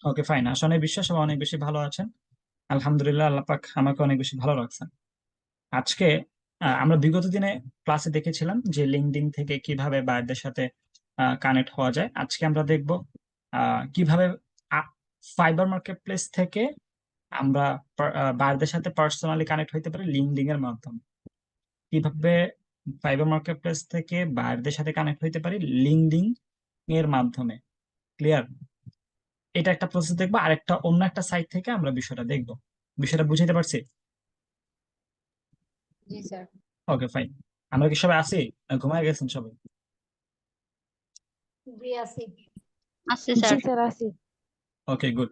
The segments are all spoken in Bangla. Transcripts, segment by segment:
ওকে, ফাইন। আসলে বিশ্বাস সবাই অনেক বেশি ভালো আছেন। আলহামদুলিল্লাহ, আল্লাহ পাক আমাকে অনেক বেশি ভালো রাখছেন। আজকে আমরা বিগত দিনে ক্লাসে দেখেছিলাম যে লিঙ্কডইন থেকে কিভাবে বায়ারদের সাথে কানেক্ট হওয়া যায়। আজকে আমরা দেখব কিভাবে ফাইবার মার্কেট প্লেস থেকে আমরা বায়ারদের সাথে পার্সোনালি কানেক্ট হইতে পারি লিঙ্কডইন এর মাধ্যমে। কিভাবে ফাইবার মার্কেট প্লেস থেকে বায়ারদের সাথে কানেক্ট হইতে পারি লিঙ্কডইন এর মাধ্যমে। ক্লিয়ার? এটা একটা প্রসেস দেখবো, আর একটা অন্য একটা সাইট থেকে আমরা বিষয়টা দেখবো। বিষয়টা বুঝাইতে পারছি? জি স্যার। ওকে, ফাইন। আমরা কি সবাই আছি না ঘুমায় গেছেন সবাই? জি আছি। আচ্ছা জি স্যার। স্যার, আছি। ওকে, গুড।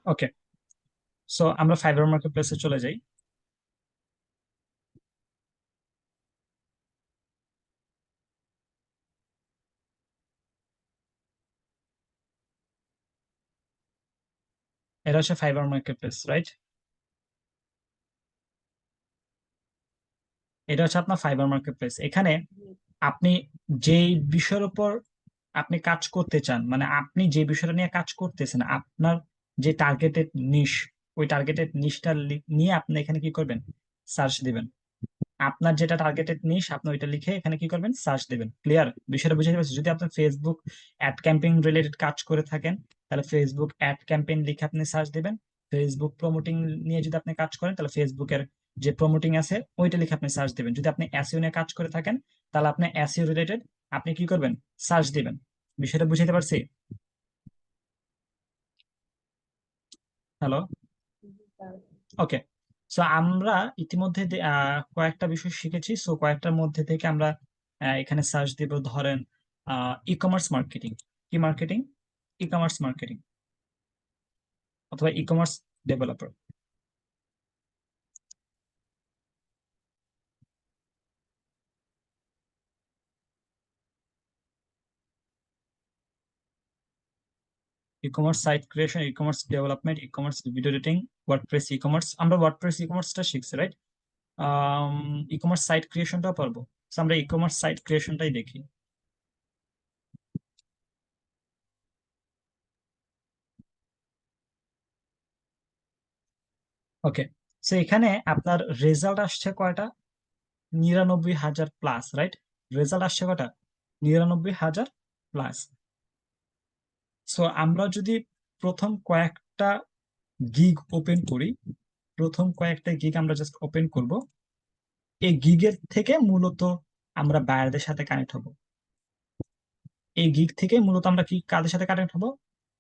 ওকে, সো আমরা ফাইবার মার্কেট প্লেসে চলে যাই। এটা হচ্ছে ফাইবার মার্কেট প্লেস, রাইট? এটা হচ্ছে আপনার ফাইবার মার্কেট প্লেস। এখানে আপনি যে বিষয়ের উপর আপনি কাজ করতে চান, মানে আপনি যে বিষয়টা নিয়ে কাজ করতেছেন, আপনার যে টার্গেটেড নিশ, ওই টার্গেটেড নিশটা নিয়ে আপনি এখানে কি করবেন? সার্চ দিবেন। আপনার যেটা টার্গেটেড নিশ আপনি ওইটা লিখে এখানে কি করবেন? সার্চ দিবেন। ক্লিয়ার? বিষয়টা বুঝতে পারছি? যদি আপনি ফেসবুক অ্যাড ক্যাম্পেইন রিলেটেড কাজ করে থাকেন, তাহলে ফেসবুক অ্যাড ক্যাম্পেইন লিখে আপনি সার্চ দিবেন। ফেসবুক প্রমোটিং নিয়ে যদি আপনি কাজ করেন, তাহলে ফেসবুকের যে প্রমোটিং আছে ওইটা লিখে আপনি সার্চ দিবেন। যদি আপনি এসইও নিয়ে কাজ করে থাকেন, তাহলে আপনি এসইও রিলেটেড আপনি কি করবেন? সার্চ দিবেন। বিষয়টা বুঝতে পারছি? হ্যালো? ওকে, সো আমরা ইতিমধ্যে কয়েকটা বিষয় শিখেছি। সো কয়েকটার মধ্যে থেকে আমরা এখানে সার্চ দিব। ধরেন ই কমার্স মার্কেটিং। কি মার্কেটিং? ই কমার্স মার্কেটিং অথবা e commerce developer. E commerce site creation, e commerce development, e commerce video editing, WordPress e commerce. আমরা ওয়ার্ডপ্রেস ই কমার্সটা শিখছি, রাইট? ই কমার্স সাইট ক্রিয়েশনটাও পারবো। So আমরা ই কমার্স সাইট ক্রিয়েশনটাই দেখি। ওকে, সো এখানে আপনার রেজাল্ট আসছে কয়টা? 99,000 প্লাস, রাইট? রেজাল্ট আসছে কয়টা? 99,000 প্লাস। সো আমরা যদি প্রথম কয়েকটা গিগ ওপেন করি, প্রথম কয়েকটা গিগ আমরা জাস্ট ওপেন করব। এই গিগের থেকে মূলত আমরা বায়ারদের সাথে কানেক্ট হব। এই গিগ থেকে মূলত আমরা কি কাদের সাথে কানেক্ট হব?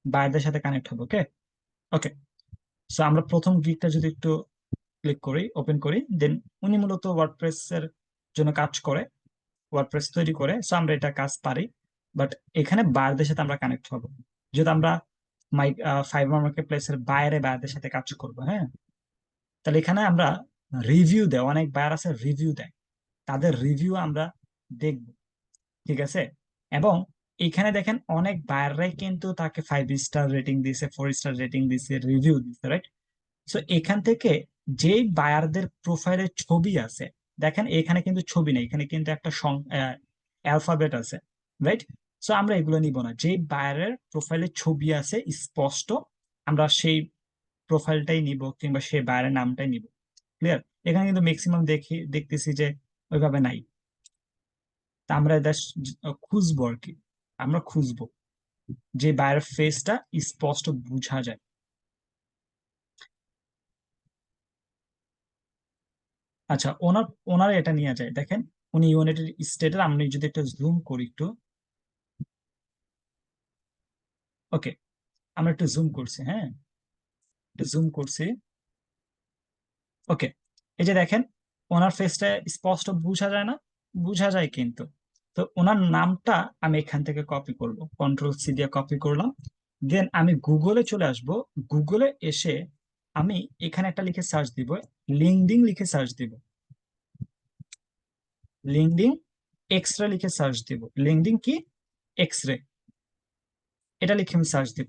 বায়ারদের সাথে কানেক্ট হব। ওকে, ওকে। সো আমরা প্রথম গিগটা যদি একটু ক্লিক করি, ওপেন করি, দেন উনি মূলত ওয়ার্ডপ্রেস এর জন্য কাজ করে, ওয়ার্ডপ্রেস তৈরি করে। সো আমরা এটা কাজ পারি, বাট এখানে বায়ারদের সাথে আমরা কানেক্ট হব। যদি আমরা মাই ফাইবার মার্কেট প্লেসের বাইরে বায়ারদের সাথে কাজ করব, হ্যাঁ, তাহলে এখানে আমরা রিভিউ দেয়, অনেক বায়ার আছে রিভিউ দেয়, তাদের রিভিউ আমরা দেখব। ঠিক আছে? এবং এখানে দেখেন অনেক বায়াররাই কিন্তু তাকে 5 স্টার রেটিং দিছে, 4 স্টার রেটিং দিছে, রিভিউ দিছে, রাইট? সো এখান থেকে যেই বায়ারদের প্রোফাইলে ছবি আছে, দেখেন এখানে কিন্তু ছবি নেই, এখানে কিন্তু একটা অ্যালফাবেট আছে, রাইট? সো আমরা এগুলো নিব না। যে বায়ারের প্রোফাইলে ছবি আছে স্পষ্ট, আমরা সেই প্রোফাইলটাই নিব, কিংবা সেই বায়ারের নামটাই নিব। ক্লিয়ার? এখানে কিন্তু ম্যাক্সিমাম দেখতেছি যে ওইভাবে নাই। তা আমরা এটা খুঁজবো আর কি। আমরা খুঁজবো যে বায়ারের ফেসটা স্পষ্ট বোঝা যায়। আচ্ছা, ওনার ওনার এটা নিয়ে যায়, দেখেন উনি ইউনাইটেড স্টেটের। আমি যদি একটা জুম করি একটু, ওকে, আমরা একটু জুম করছি, হ্যাঁ, একটু জুম করছি। ওকে, এই যে দেখেন ওনার ফেসটা স্পষ্ট বোঝা যায় না? বোঝা যায় কিন্তু। তো ওনার নামটা আমি এখান থেকে কপি করব, কন্ট্রোল-সি দিয়ে কপি করলাম। দেন আমি গুগলে চলে আসব। গুগলে এসে আমি এখানে একটা লিখে সার্চ দিব, লিঙ্কডইন লিখে সার্চ দিব, লিঙ্কডইন এক্সরে লিখে সার্চ দিব। লিঙ্কডইন কি? এক্সরে, এটা লিখে আমি সার্চ দিব।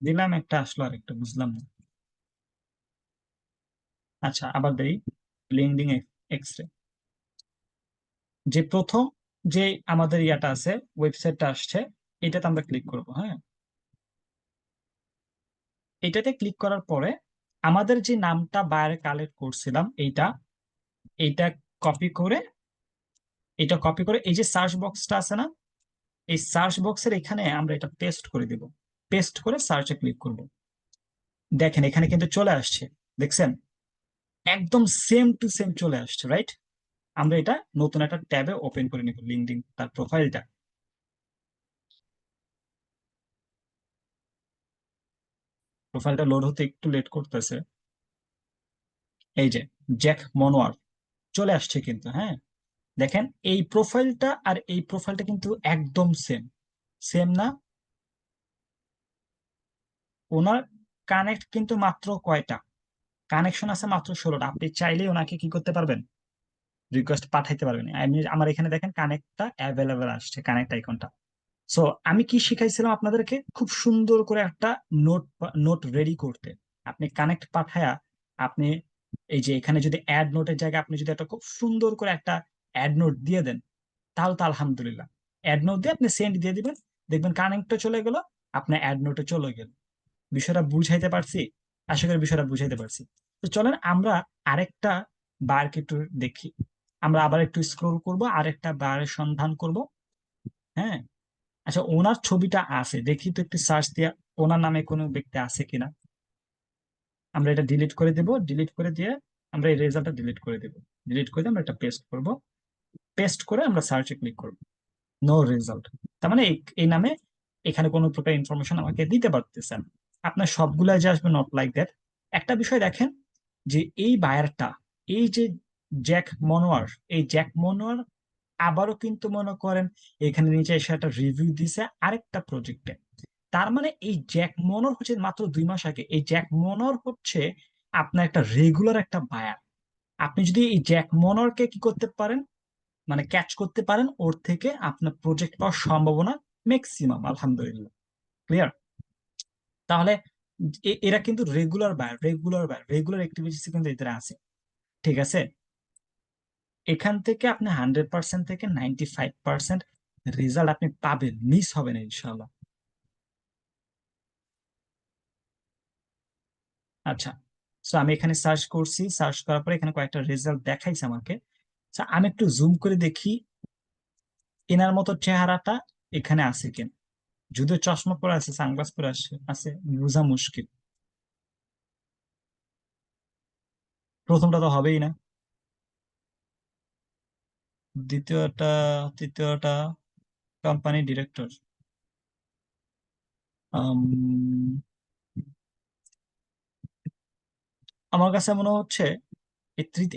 দিলাম একটা, আসলো আর একটা, বুঝলাম না। আচ্ছা, আবার দেই লিঙ্কডইন এক্স রে। যে প্রথম যে আমাদের ইয়াটা আছে, ওয়েবসাইটটা আসছে, এটাতে আমরা ক্লিক করব। হ্যাঁ, এটাতে ক্লিক করার পরে আমাদের যে নামটা বাইরে কালেক্ট করছিলাম এইটা, এইটা কপি করে, এটা কপি করে এই যে সার্চ বক্সটা আছে না, এই সার্চ বক্সের এখানে আমরা এটা পেস্ট করে দিব। পেস্ট করে সার্চে ক্লিক করব। দেখেন এখানে কিন্তু চলে আসছে, দেখছেন? একদম সেম টু সেম চলে আসছে, রাইট? আমরা এটা নতুন একটা ট্যাবে ওপেন করে নিব, লিঙ্কডইন তার প্রোফাইলটা। প্রোফাইলটা লোড হতে একটু লেট করতেছে। এই যে জ্যাক মনোয়ার চলে আসছে কিন্তু। হ্যাঁ, দেখেন এই প্রোফাইলটা আর এই প্রোফাইলটা কিন্তু একদম সেম। সেম না? ওনার কানেক্ট কিন্তু মাত্র কয়টা, কানেকশন আছে মাত্র 16টা। আপনি চাইলেই ওনাকে কি করতে পারবেন, রিকোয়েস্ট পাঠাইতে পারবেন। আমি আমার এখানে দেখেন কানেক্টটা অ্যাভেলেবেল আসছে, কানেক্ট আইকনটা। সো আমি কি শিখাইছিলাম আপনাদেরকে, খুব সুন্দর করে একটা নোট নোট রেডি করতে। আপনি কানেক্ট পাঠায়া আপনি এই যে এখানে যদি অ্যাড নোটের জায়গায় আপনি যদি একটা খুব সুন্দর করে একটা অ্যাড নোট দিয়ে দেন, তাহলে তো আলহামদুলিল্লাহ। অ্যাড নোট দিয়ে আপনি সেন্ড দিয়ে দিবেন, দেখবেন কানেক্টও চলে গেল, আপনার অ্যাড নোটে চলে গেল। বিষয়টা বুঝাইতে পারছি? আশা করি বিষয়টা বুঝাইতে পারছি। তো চলেন আমরা আরেকটা বারকে একটু দেখি। আমরা আবার একটু স্ক্রোল করব, আরেকটা বারের সন্ধান করব। হ্যাঁ, আচ্ছা ওনার ছবিটা আছে, দেখি তো একটু সার্চ দিয়ে ওনার নামে কোনো ব্যক্তি আছে কিনা। আমরা এটা ডিলিট করে দেব, ডিলিট করে দিয়ে আমরা এই রেজাল্টটা ডিলিট করে দেব। ডিলিট করে দিয়ে আমরা এটা পেস্ট করব। পেস্ট করে আমরা সার্চে ক্লিক করব। No result. তার মানে এই নামে এখানে কোনো প্রকার ইনফরমেশন আমাকে দিতে পারতেছেন। আপনার সবগুলাই যে আসবে, নট লাইক দ্যাট। একটা বিষয় দেখেন, যে এই বায়ারটা, এই যে জ্যাক মনোয়ার, এই জ্যাক মনোয়ার আবারও কিন্তু মনে করেন এখানে নিচে এসে একটা রিভিউ দিছে আরেকটা প্রজেক্টে। তার মানে এই জ্যাক মনোর হচ্ছে মাত্র 2 মাস আগে, এই জ্যাক মনোর হচ্ছে আপনার একটা রেগুলার একটা বায়ার। আপনি যদি এই জ্যাক মনোরকে কি করতে পারেন, মানে ক্যাচ করতে পারেন, ওর থেকে আপনার প্রজেক্ট পাওয়ার সম্ভাবনা ম্যাক্সিমাম, আলহামদুলিল্লাহ। ক্লিয়ার? তাহলে এরা কিন্তু regular buyer, regular buyer, regular activities কিন্তু এদের আছে। ঠিক আছে, এখান থেকে আপনি 100% থেকে 95% রেজাল্ট আপনি পাবেন, মিস হবে না ইনশাল্লাহ। আচ্ছা, তো আমি এখানে সার্চ করছি, সার্চ করার পরে এখানে কয়েকটা রেজাল্ট দেখাইছে আমাকে। আচ্ছা, আমি একটু জুম করে দেখি এনার মতো চেহারাটা এখানে আছে কিনা। যদিও চশমা পরে আছে, সানগ্লাস পরে আছে আছে, বোঝা মুশকিল। প্রথমটা তো হবেই না। দ্বিতীয়টা, তৃতীয়টা কোম্পানি ডিরেক্টর। আমার কাছে মনে হচ্ছে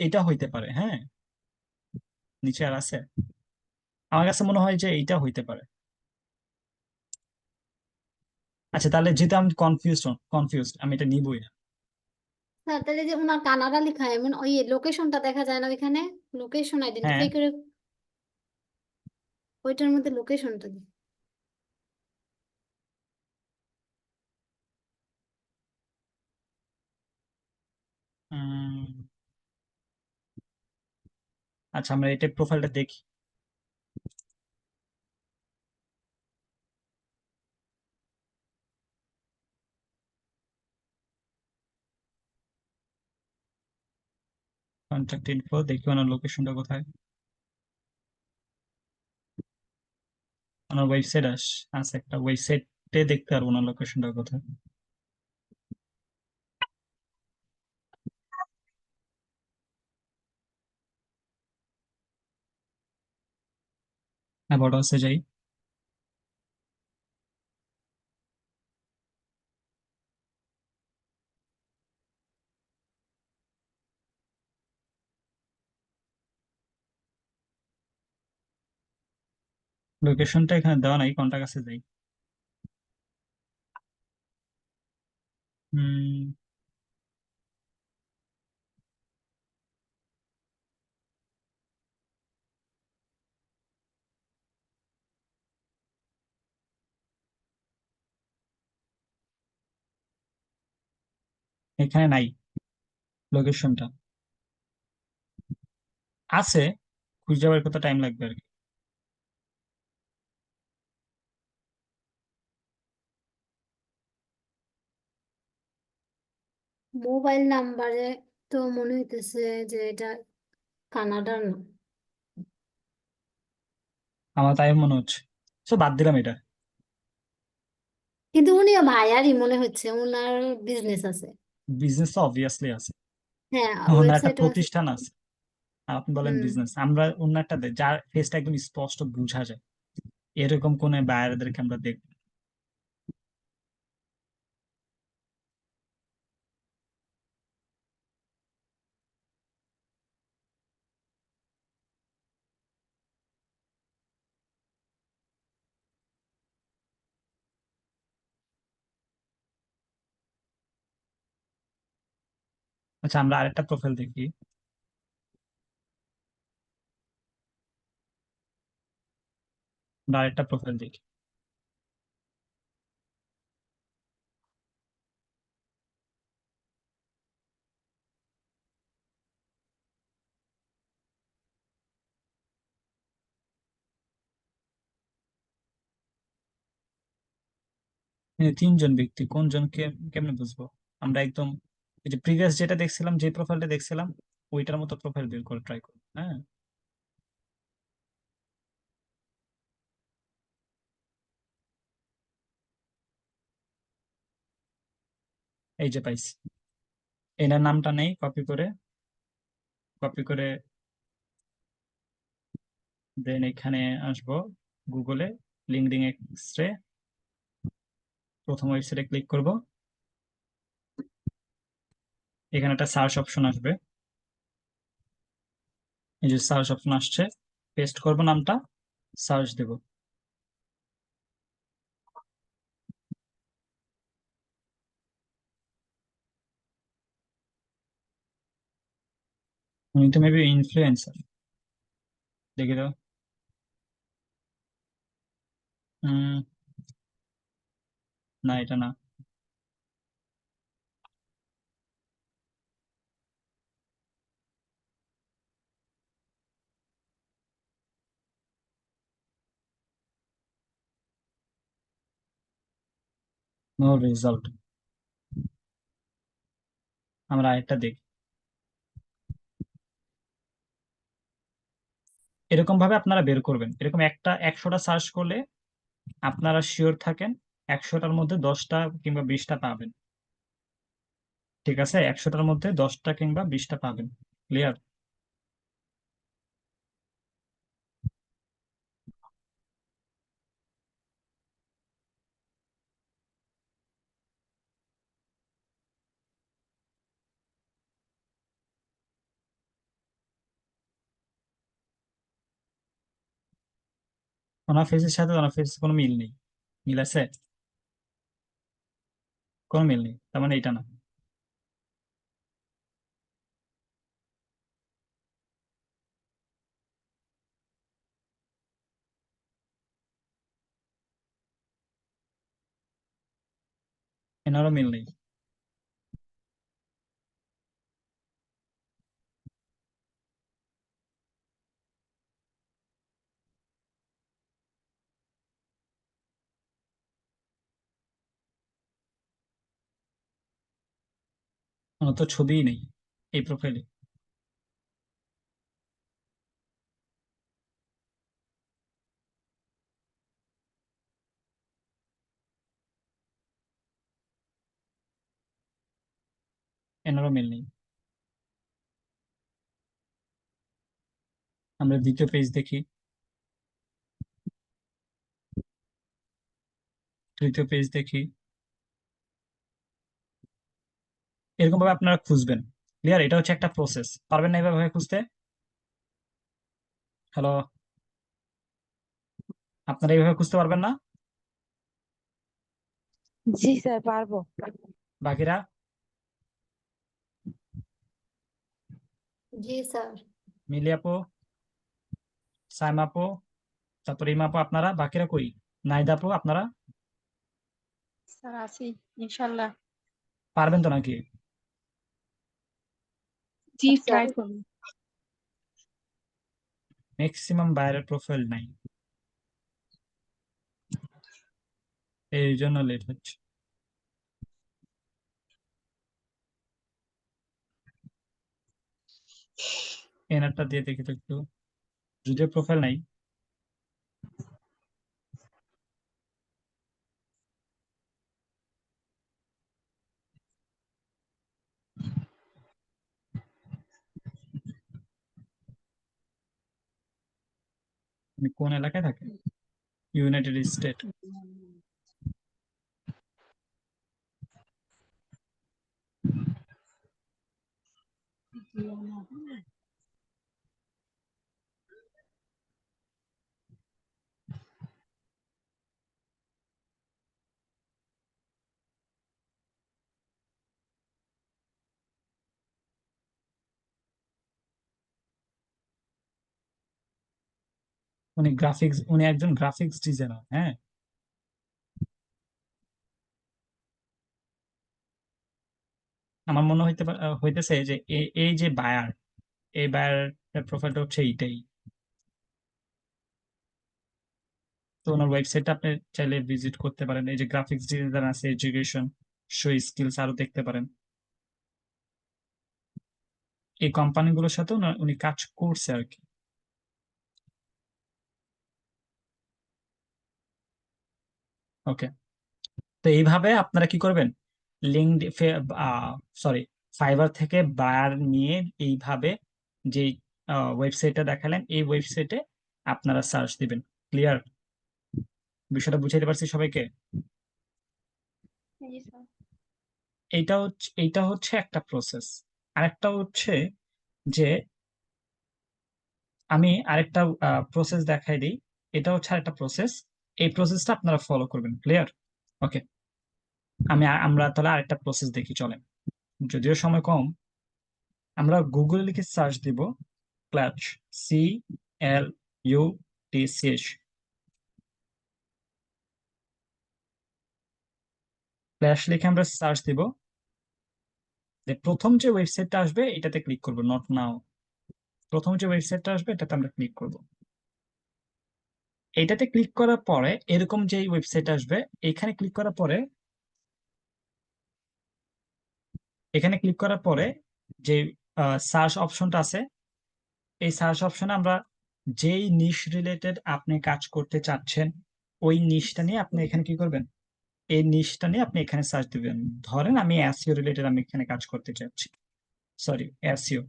এটা হইতে পারে। হ্যাঁ, নিচে আর আছে। আমার কাছে মনে হয় যে এইটা হইতে পারে। আচ্ছা, তাহলে যেটা আমি কনফিউজড, আমি এটা নিবই না। স্যার তাহলে যে ওনার কানাডা লেখা এমন ওই লোকেশনটা দেখা যায় না ওইখানে, লোকেশন হ্যাঁ। আইডেন্টিফাই করে ওইটার মধ্যে লোকেশনটা দিই। উম, আচ্ছা, আমরা এটা প্রোফাইলটা দেখি। কন্ট্যাক্ট ইনফো দেখি, ওনার লোকেশনটা কোথায়। ওনার ওয়েবসাইট আছে একটা, ওয়েবসাইটে দেখতে পারবো ওনার লোকেশনটা কোথায়। হ্যাঁ, বড় আছে, যাই। লোকেশনটা এখানে দেওয়া নাই, কন্টাক্ট আছে, যাই। হুম, এখানে নাই লোকেশনটা। আছে, খুঁজে বের করতে টাইম লাগবে আর কি। মোবাইল নাম্বারে তো মনে হইতেছে যে এটা কানাডার না। আমার তাই মনে হচ্ছে, তো বাদ দিলাম এটা। কিন্তু উনি ভাইয়ারই মনে হচ্ছে, ওনার বিজনেস আছে। বিজনেস তো অবভিয়াসলি আছে, হ্যাঁ, ওনার একটা ওয়েবসাইটও আছে। প্রতিষ্ঠান আছে, আর আপনি বলেন হুম। বিজনেস। আমরা ওনারটা যার ফেসটা একদম স্পষ্ট বোঝা যায়, এরকম কোন বায়ারদেরকে আমরা দেখব। আচ্ছা, আমরা আরেকটা প্রোফাইল দেখি। আমরা আরেকটা প্রোফাইল দেখি। তিনজন ব্যক্তি, কোনজনকে কেমনে বুঝবো? আমরা একদম এই যে প্রিভিয়াস যেটা দেখছিলাম, যে প্রোফাইলটা দেখছিলাম, ওইটার মতো প্রোফাইল বের করে ট্রাই করবো। হ্যাঁ, এই যে পাইছি। এনার নামটা নেই, কপি করে দেন এখানে আসবো, গুগলে লিঙ্কডইন এক্সরে, প্রথম ওয়েবসাইটে ক্লিক করব। এখানে একটা সার্চ অপশন আসবে, এই যে সার্চ অপশন আসছে, পেস্ট করব নামটা, সার্চ দেব। উনি তো মেবি ইনফ্লুয়েন্সার, দেখে দাও। উম না, এটা না। No result. আমরা আরেকটা দেখি। এরকম ভাবে আপনারা বের করবেন, এরকম একটা 100টা সার্চ করলে আপনারা শিওর থাকেন 100টার মধ্যে 10টা কিংবা 20টা পাবেন। ঠিক আছে, 100টার মধ্যে 10টা কিংবা 20টা পাবেন। ক্লিয়ার? ওনার ফেসের সাথে ওনার ফেসের কোনো মিল নেই। মিল আছে? কোনো মিল নেই, তার মানে এটা না। এনারও মিল নেই। ওনার তো ছবিই নেই এই প্রোফাইলে। এনারও মিল নেই। আমরা দ্বিতীয় পেজ দেখি, তৃতীয় পেজ দেখি। এরকম ভাবে আপনারা খুঁজবেন। ক্লিয়ার? এটা হচ্ছে একটা প্রসেস, পারবেন না এভাবে খুঁজতে? হ্যালো, আপনারা এইভাবে খুঁজতে পারবেন না? জি স্যার, পারবো। বাকিরা? জি স্যার। মিলি আপু, সাইমা আপু, তারপর ইমা আপু, আপনারা বাকিরা কই? নাইদা আপু, আপনারা স্যার আছি, ইনশাল্লাহ। পারবেন তো নাকি? জি, আচ্ছা। ট্রাই করুন। ম্যাক্সিমাম বায়ারের প্রোফাইল নাই, এই জন্য লেট হচ্ছে। এনারটা দিয়ে দেখি তো একটু, যদিও প্রোফাইল নাই। উনি কোন এলাকায় থাকে? United state. উনি একজন গ্রাফিক্স ডিজাইনার। হ্যাঁ, আমার মনে হইতেছে যে এই যে বায়ার, এই বায়ার প্রোফাইলটা হচ্ছে এইটাই। তো ওনার ওয়েবসাইটটা আপনি চাইলে ভিজিট করতে পারেন। এই যে গ্রাফিক্স ডিজাইনার আছে, এডুকেশন, শো স্কিলস আরো দেখতে পারেন। এই কোম্পানিগুলোর সাথে উনি কাজ করছে আর কি। ওকে, তো এইভাবে আপনারা কি করবেন, লিঙ্কড, সরি, ফাইবার থেকে বায়ার নিয়ে এইভাবে যে ওয়েবসাইটটা দেখালেন, এই ওয়েবসাইটে আপনারা সার্চ দিবেন। ক্লিয়ার? বিষয়টা বুঝাইতে পারছি সবাইকে? জি স্যার। এইটা হচ্ছে একটা প্রসেস। আরেকটা হচ্ছে যে আমি আরেকটা প্রসেস দেখাই দিই। এটা হচ্ছে আরেকটা প্রসেস, এই প্রসেসটা আপনারা ফলো করবেন। ক্লিয়ার? ওকে, আমরা তাহলে আরেকটা প্রসেস দেখি, চলেন। যদিও সময় কম, আমরা গুগলে লিখে সার্চ দিব ক্লাচ, CLUTCH, ক্ল্যাশ লিখে আমরা সার্চ দিব। প্রথম যে ওয়েবসাইটটা আসবে এটাতে ক্লিক করব, নট নাও। প্রথম যে ওয়েবসাইটটা আসবে এটাতে আমরা ক্লিক করব। এটাতে ক্লিক করার পরে এরকম যে ওয়েবসাইট আসবে, এখানে ক্লিক করার পরে, এখানে ক্লিক করার পরে যে সার্চ অপশনটা আছে, এই সার্চ অপশনে আমরা যেই নিশ রিলেটেড আপনি কাজ করতে চাচ্ছেন, ওই নিশটা নিয়ে আপনি এখানে কি করবেন, এই নিশটা নিয়ে আপনি এখানে সার্চ দিবেন। ধরেন আমি এসইও রিলেটেড আমি এখানে কাজ করতে চাচ্ছি, সরি এসইও,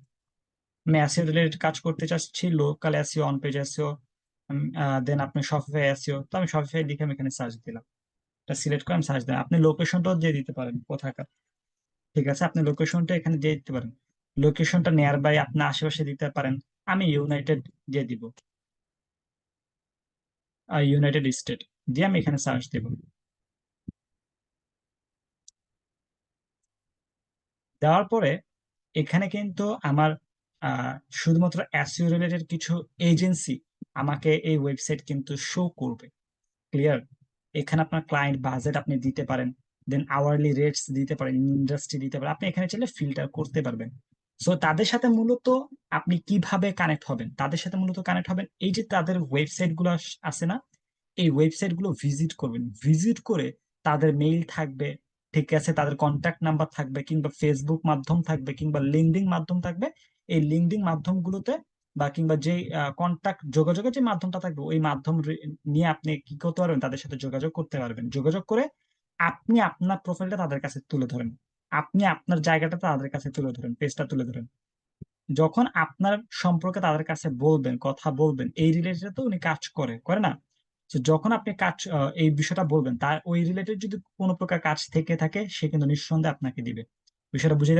আমি এসইও রিলেটেড কাজ করতে চাচ্ছি, local SEO, on page SEO, then আপনি শপিফাই এসইও। তো আমি শপিফাই লিখে আমি এখানে সার্চ দিলাম, এটা সিলেক্ট করে আমি সার্চ দিলাম। আপনি লোকেশনটাও দিয়ে দিতে পারেন কোথাকার, ঠিক আছে? আপনি লোকেশনটা এখানে দিয়ে দিতে পারেন, লোকেশনটা নিয়ার বাই আপনার আশেপাশে দিতে পারেন। আমি ইউনাইটেড দিয়ে দিব, ইউনাইটেড স্টেট দিয়ে আমি এখানে সার্চ দেব। দেওয়ার পরে এখানে কিন্তু আমার শুধুমাত্র এসইও রিলেটেড কিছু এজেন্সি আমাকে এই ওয়েবসাইট কিন্তু শো করবে। ক্লিয়ার? এখানে আপনার ক্লায়েন্ট বাজেট আপনি দিতে পারেন, দেন আওয়ারলি রেটস দিতে পারেন, ইন্ডাস্ট্রি দিতে পারেন, আপনি এখানে চাইলে ফিল্টার করতে পারবেন। সো তাদের সাথে মূলত আপনি কিভাবে কানেক্ট হবেন, তাদের সাথে মূলত কানেক্ট হবেন এই যে তাদের ওয়েবসাইট গুলো আছে না, এই ওয়েবসাইট গুলো ভিজিট করবেন। ভিজিট করে তাদের মেইল থাকবে, ঠিক আছে, তাদের কন্ট্যাক্ট নাম্বার থাকবে, কিংবা ফেসবুক মাধ্যম থাকবে, কিংবা লিঙ্কডিন মাধ্যম থাকবে। এই লিঙ্কডিন মাধ্যমগুলোতে বা কিংবা যে কন্ট্যাক্ট যোগাযোগের যে মাধ্যমটা থাকবে, ওই মাধ্যম নিয়ে আপনি কি করতে পারবেন, তাদের সাথে যোগাযোগ করতে পারবেন। যোগাযোগ করে আপনি আপনার প্রোফাইলটা তাদের কাছে তুলে ধরেন, আপনি আপনার জায়গাটা তাদের কাছে তুলে ধরেন, পেজটা তুলে ধরেন। যখন আপনার সম্পর্কে তাদের কাছে বলবেন, কথা বলবেন, এই রিলেটেড তো উনি কাজ করে না? তো যখন আপনি কাজ এই বিষয়টা বলবেন, তার ওই রিলেটেড যদি কোনো প্রকার কাজ থেকে থাকে, সে কিন্তু নিঃসন্দেহে আপনাকে দিবে। বিষয়টা বুঝে